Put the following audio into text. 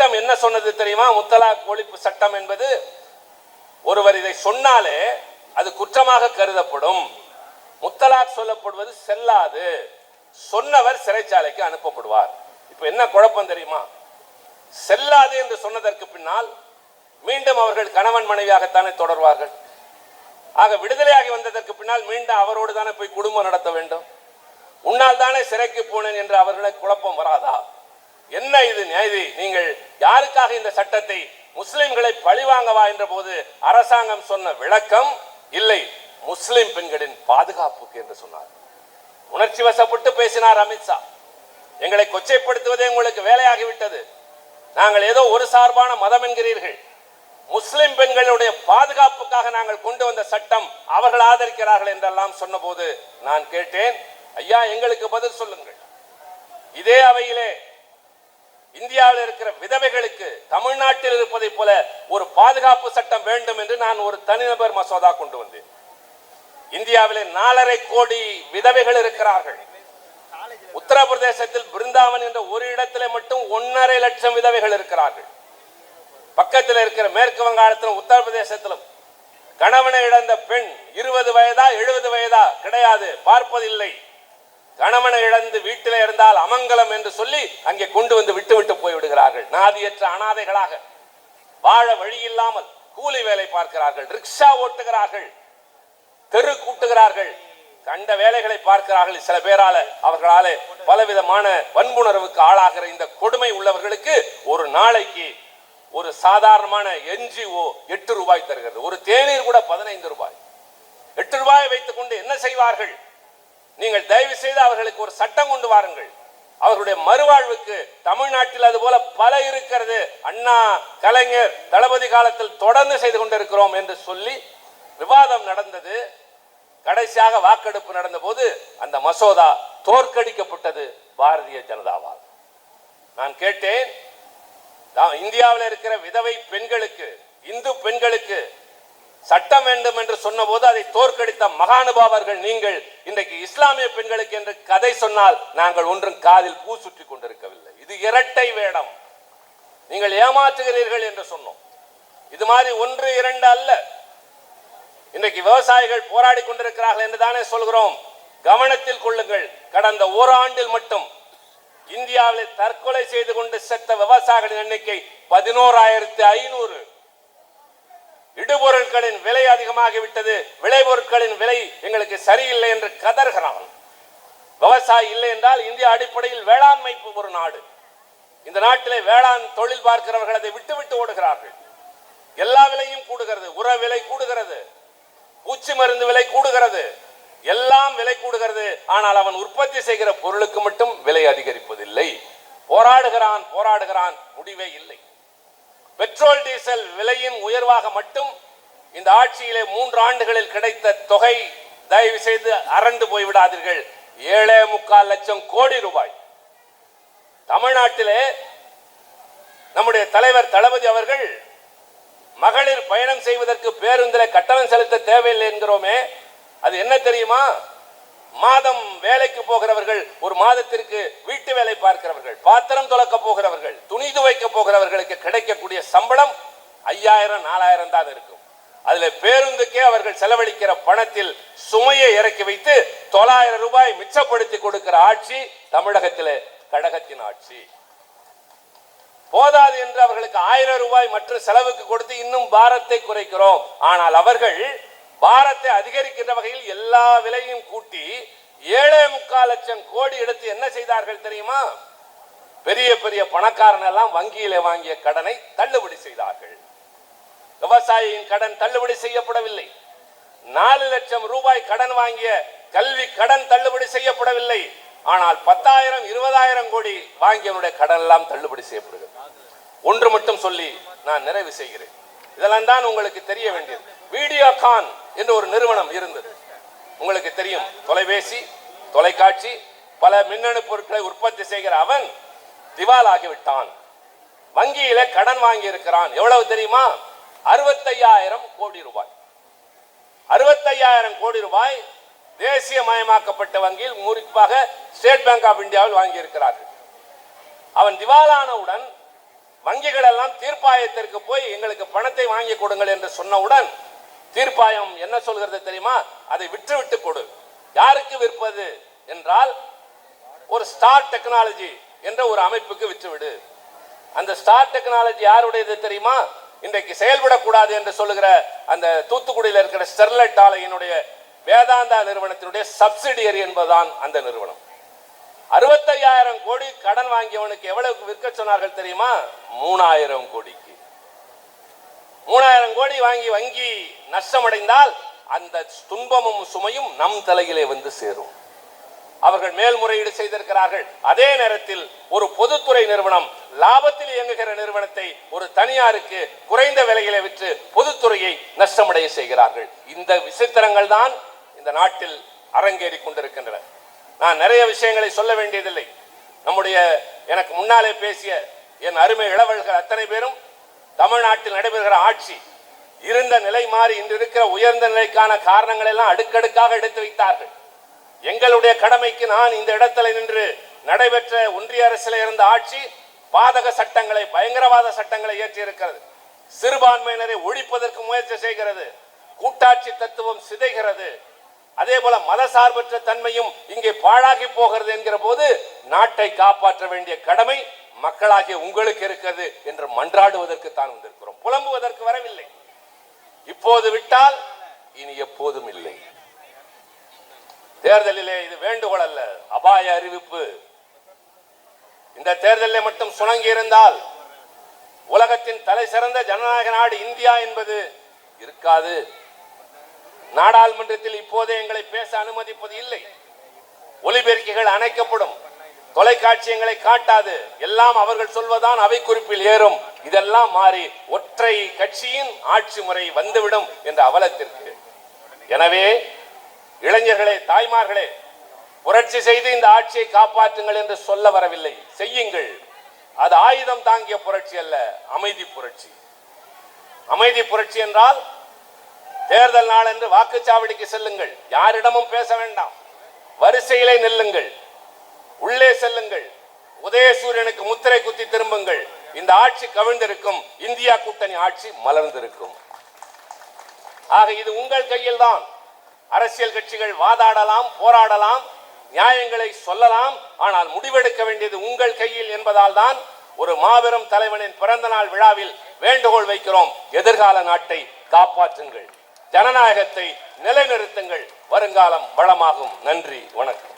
சட்டம் என்ன சொன்னது தெரியுமா? முத்தலாக் ஒழிப்பு சட்டம் என்பது ஒருவர் இதை சொன்னாலே அது குற்றமாக கருதப்படும். முத்தலாக் சொல்லப்படுவது செல்லாது. சொன்னவர் சிறைச்சாலைக்கு அனுப்பப்படுவார். இப்ப என்ன குழப்பம் தெரியுமா? செல்லாது என்று சொன்னதற்கு பின்னால் மீண்டும் அவர்கள் கணவன் மனைவியாகத்தானே தொடர்வார்கள். ஆக விடுதலையாகி வந்ததற்கு பின்னால் மீண்டும் அவரோடு தானே போய் குடும்பம் நடத்த வேண்டும். உன்னால் தானே சிறைக்கு போனேன் என்று அவர்களுக்கு குழப்பம் வராதா? என்ன இது நியாயதி? நீங்கள் யாருக்காக இந்த சட்டத்தை முஸ்லிம்களை பழிவாங்கவா என்ற போது அரசாங்கம் சொன்ன விளக்கம் இல்லை, முஸ்லிம் பெண்களின் பாதுகாப்புக்கு என்று சொன்னார். உணர்ச்சி வசப்பட்டு பேசினார் அமித்ஷா. எங்களை கொச்சைப்படுத்துவதே உங்களுக்கு வேலையாகிவிட்டது. நாங்கள் ஏதோ ஒரு சார்பான மதம் என்கிறீர்கள். முஸ்லிம் பெண்களுடைய பாதுகாப்புக்காக நாங்கள் கொண்டு வந்த சட்டம் அவர்கள் ஆதரிக்கிறார்கள் என்றெல்லாம் சொன்னபோது நான் கேட்டேன், ஐயா எங்களுக்கு பதில் சொல்லுங்கள். இதே அவையிலே இந்தியாவில் இருக்கிற விதவைகளுக்கு தமிழ்நாட்டில் இருப்பதை போல ஒரு பாதுகாப்பு சட்டம் வேண்டும் என்று நான் ஒரு தனிநபர் மசோதா கொண்டு வந்தேன். இந்தியாவிலே 4.5 கோடி விதவைகள் இருக்கிறார்கள். உத்தரப்பிரதேசத்தில் பிருந்தாவன் என்ற ஒரு இடத்திலே மட்டும் 1.5 லட்சம் விதவைகள் இருக்கிறார்கள். பக்கத்தில் இருக்கிற மேற்கு வங்காளத்திலும் உத்தரப்பிரதேசத்திலும் கணவனை இழந்த பெண் 20 வயதா 70 வயதா கிடையாது, பார்ப்பதில்லை. கணவனை இழந்து வீட்டில் இருந்தால் அமங்கலம் என்று சொல்லி அங்கே கொண்டு வந்து விட்டு போய் விடுகிறார்கள். நாதியற்ற அனாதைகளாக வாழ வழி இல்லாமல் கூலி வேலை பார்க்கிறார்கள், ரிக்ஷா ஓட்டுகிறார்கள், தெரு கூட்டுகிறார்கள், கண்ட வேலைகளை பார்க்கிறார்கள். சில பேரால அவர்களால பலவிதமான வன்புணர்வுக்கு ஆளாகிற இந்த கொடுமை உள்ளவர்களுக்கு ஒரு நாளைக்கு ஒரு சாதாரணமான NGO 8 ரூபாய் தருகிறது. ஒரு தேநீர் கூட 15 ரூபாய். 8 ரூபாயை வைத்துக் கொண்டு என்ன செய்வார்கள்? நீங்கள் தயவு செய்து அவர்களுக்கு ஒரு சட்டம் கொண்டு வாருங்கள். அவர்களுடைய மறுவாழ்வுக்கு தமிழ்நாட்டில் அது போல பல இருக்கிறது. அண்ணா, கலைஞர், தளபதி காலத்தில் தொடர்ந்து செய்து கொண்டிருக்கிறோம் என்று சொல்லி விவாதம் நடந்தது. கடைசியாக வாக்கெடுப்பு நடந்த போது அந்த மசோதா தோற்கடிக்கப்பட்டது பாரதிய ஜனதாவால். நான் கேட்டேன், இந்தியாவில் இருக்கிற விதவை பெண்களுக்கு, இந்து பெண்களுக்கு சட்டம் வேண்டும் என்று சொன்ன போது அதை தோற்கடித்த மகானுபாவர்கள் நீங்கள். இன்றைக்கு இஸ்லாமிய பெண்களுக்கு என்று கதை சொன்னால் நாங்கள் ஒன்றும் காதில் பூ சுற்றி கொண்டிருக்கவில்லை. இது இரட்டை வேடம், நீங்கள் ஏமாற்றுகிறீர்கள் என்று சொன்னோம். இது மாதிரி 1, 2 அல்ல. இன்றைக்கு விவசாயிகள் போராடி கொண்டிருக்கிறார்கள் என்று தானே சொல்கிறோம். கவனத்தில் கொள்ளுங்கள், கடந்த ஓராண்டில் மட்டும் இந்தியாவில் தற்கொலை செய்து கொண்டு செத்த விவசாயிகளின் எண்ணிக்கை 11,500. இடுபொருட்களின் விலை அதிகமாகிவிட்டது, விளைபொருட்களின் விலை எங்களுக்கு சரியில்லை என்று கதறுகிறான். விவசாயி இல்லை என்றால் இந்தியா அடிப்படையில் வேளாண்மை ஒரு நாடு. இந்த நாட்டிலே வேளாண் தொழில் பார்க்கிறவர்கள் அதை விட்டு ஓடுகிறார்கள். எல்லா விலையும் கூடுகிறது, உர விலை கூடுகிறது, பூச்சி மருந்து விலை கூடுகிறது, எல்லாம் விலை கூடுகிறது. ஆனால் அவன் உற்பத்தி செய்கிற பொருளுக்கு மட்டும் விலை அதிகரிப்பதில்லை. போராடுகிறான், முடிவே இல்லை. பெட்ரோல் டீசல் விலையின் உயர்வாக மட்டும் இந்த ஆட்சியிலே 3 ஆண்டுகளில் கிடைத்த தொகை தயவு செய்து அரண்டு போய்விடாதீர்கள், 7.25 லட்சம் கோடி ரூபாய். தமிழ்நாட்டிலே நம்முடைய தலைவர் தளபதி அவர்கள் மகளிர் பயணம் செய்வதற்கு பேருந்தில் கட்டணம் செலுத்த தேவையில்லை என்கிறோமே, அது என்ன தெரியுமா? மாதம் வேலைக்கு போகிறவர்கள், ஒரு மாதத்திற்கு வீட்டு வேலை பார்க்கிறவர்கள், பாத்திரம் துலக்க போகிறவர்கள், துணி துவைக்க போகிறவர்களுக்கு கிடைக்கக்கூடிய சம்பளம் 5,000 4,000 தான் இருக்கும். அதுல பேருந்துக்கே அவர்கள் செலவழிக்கிற பணத்தில் சுமையை இறக்கி வைத்து 900 ரூபாய் மிச்சப்படுத்தி கொடுக்கிற ஆட்சி தமிழகத்திலே கழகத்தின் ஆட்சி. போதாது என்று அவர்களுக்கு 1000 ரூபாய் மற்ற செலவுக்கு கொடுத்து இன்னும் பாரத்தை குறைக்கிறோம். ஆனால் அவர்கள் பாரத்தை அதிகரிக்கின்ற வகையில் எல்லா விலையும் கூட்டி 7.25 லட்சம் கோடி எடுத்து என்ன செய்தார்கள் தெரியுமா? பெரிய பெரிய பணக்காரன் எல்லாம் வங்கியிலே வாங்கிய கடனை தள்ளுபடி செய்தார்கள். விவசாயியின் கடன் தள்ளுபடி செய்யப்படவில்லை. 4 லட்சம் ரூபாய் கடன் வாங்கிய கல்வி கடன் தள்ளுபடி செய்யப்படவில்லை. ஆனால் 10,000 20,000 கோடி வாங்கியவனுடைய கடன் எல்லாம் தள்ளுபடி செய்யப்படுகிறது. ஒன்று மட்டும் சொல்லி நான் நிறைவு செய்கிறேன். இதெல்லாம் தான் உங்களுக்கு தெரிய வேண்டியது. வீடியோகான் என்று ஒரு நிறுவனம் இருந்தது, உங்களுக்கு தெரியும். தொலைபேசி, தொலைக்காட்சி, பல மின்னணு பொருட்களை உற்பத்தி செய்கிற அவன் திவாலாகிவிட்டான். வங்கியில கடன் வாங்கி இருக்கிறான். எவ்வளவு தெரியுமா? 65,000 கோடி ரூபாய். 65,000 கோடி ரூபாய் தேசியமயமாக்கப்பட்ட வங்கியில், குறிப்பாக ஸ்டேட் பேங்க் ஆஃப் இந்தியாவில் வாங்கி இருக்கிறார்கள். அவன் திவாலானவுடன் வங்கிகள் எல்லாம் தீர்ப்பாயத்திற்கு போய் எங்களுக்கு பணத்தை வாங்கி கொடுங்கள் என்று சொன்னவுடன் தீர்ப்பாயம் என்ன சொல்கிறது தெரியுமா? அதை விற்றுவிட்டு கொடு. யாருக்கு விற்பது என்றால் ஒரு ஸ்டார் டெக்னாலஜி என்ற ஒரு அமைப்புக்கு விற்றுவிடு. அந்த ஸ்டார் டெக்னாலஜி யாருடையது தெரியுமா? இன்றைக்கு செயல்படக்கூடாது என்று சொல்லுகிற அந்த தூத்துக்குடியில் இருக்கிற ஸ்டெர்லைட் ஆலையினுடைய வேதாந்தா நிறுவனத்தினுடைய சப்சிடியரி என்பதுதான் அந்த நிறுவனம். 65,000 கோடி கடன் வாங்கியவனுக்கு எவ்வளவுக்கு விற்க சொன்னார்கள் தெரியுமா? 3,000 கோடிக்கு. 3,000 கோடி வாங்கி வங்கி நஷ்டமடைந்தால் அந்த துன்பமும் சுமையும் நம் தலையிலே வந்து சேரும். அவர்கள் மேல்முறையீடு செய்திருக்கிறார்கள். அதே நேரத்தில் ஒரு பொதுத்துறை நிறுவனம் லாபத்தில் இயங்குகிற நிறுவனத்தை ஒரு தனியாருக்கு குறைந்த விலையிலே விற்று பொதுத்துறையை நஷ்டமடைய செய்கிறார்கள். இந்த விசித்திரங்கள் தான் இந்த நாட்டில் அரங்கேறி கொண்டிருக்கின்றன. நான் நிறைய விஷயங்களை சொல்ல வேண்டியதில்லை. நம்முடைய எனக்கு முன்னாலே பேசிய என் அருமை இளவல்கள் அத்தனை பேரும் தமிழ்நாட்டில் நடைபெறுகிற ஆட்சி இருந்த நிலை மாறி இன்று இருக்கிற உயர்ந்த நிலைக்கான காரணங்கள் எல்லாம் அடுக்கடுக்காக எடுத்து வைத்தார்கள். எங்களுடைய கடமைக்கு நான் இந்த இடத்துல நின்று நடைபெற்ற ஒன்றிய அரசில் இருந்த ஆட்சி பாதக சட்டங்களை, பயங்கரவாத சட்டங்களை ஏற்றி இருக்கிறது. சிறுபான்மையினரை ஒழிப்பதற்கு முயற்சி செய்கிறது. கூட்டாட்சி தத்துவம் சிதைகிறது. அதே போல மதசார்பற்ற தன்மையும் இங்கே பாழாகி போகிறது என்கிற போது நாட்டை காப்பாற்ற வேண்டிய கடமை மக்களாகிய உங்களுக்கு இருக்கிறது என்று மன்றாடுவதற்கு தான் வந்திருக்கிறோம். புலம்புவதற்கு வரவில்லை. இப்போது விட்டால் இனி எப்போதும் இல்லை. தேர்தலிலே இது வேண்டுகோள் அல்ல, அபாய அறிவிப்பு. இந்த தேர்தலில் மட்டும் சுணங்கி இருந்தால் உலகத்தின் தலை சிறந்த ஜனநாயக நாடு இந்தியா என்பது இருக்காது. நாடாளுமன்றத்தில் இப்போதே எங்களை பேச அனுமதிப்பது இல்லை. ஒலிபெருக்கிகள் அணைக்கப்படும். தொலைக்காட்சி எங்களை காட்டாது. எல்லாம் அவர்கள் சொல்வதான் அவை குறிப்பில் ஏறும். இதெல்லாம் மாறி ஒற்றை கட்சியின் ஆட்சி முறை வந்துவிடும் என்ற அவலத்திற்கு. எனவே இளைஞர்களே, தாய்மார்களே, புரட்சி செய்து இந்த ஆட்சியை காப்பாற்றுங்கள் என்று சொல்ல வரவில்லை. செய்யுங்கள். அது ஆயுதம் தாங்கிய புரட்சி அல்ல, அமைதி புரட்சி. அமைதி புரட்சி என்றால் தேர்தல் நாள் என்று வாக்குச்சாவடிக்கு செல்லுங்கள். யாரிடமும் பேச வேண்டாம். வரிசையிலே நில்லுங்கள். உள்ளே செல்லுங்கள். உதயசூரியனுக்கு முத்திரை குத்தி திரும்புங்கள். இந்த ஆட்சி கவிழ்ந்திருக்கும். இந்தியா கூட்டணி ஆட்சி மலர்ந்திருக்கும். ஆக இது உங்கள் கையில் தான். அரசியல் கட்சிகள் வாதாடலாம், போராடலாம், நியாயங்களை சொல்லலாம். ஆனால் முடிவெடுக்க வேண்டியது உங்கள் கையில் என்பதால் தான் ஒரு மாபெரும் தலைவனின் பிறந்த நாள் விழாவில் வேண்டுகோள் வைக்கிறோம். எதிர்கால நாட்டை காப்பாற்றுங்கள். ஜனநாயகத்தை நிலைநிறுத்துங்கள். வருங்காலம் வளமாகும். நன்றி, வணக்கம்.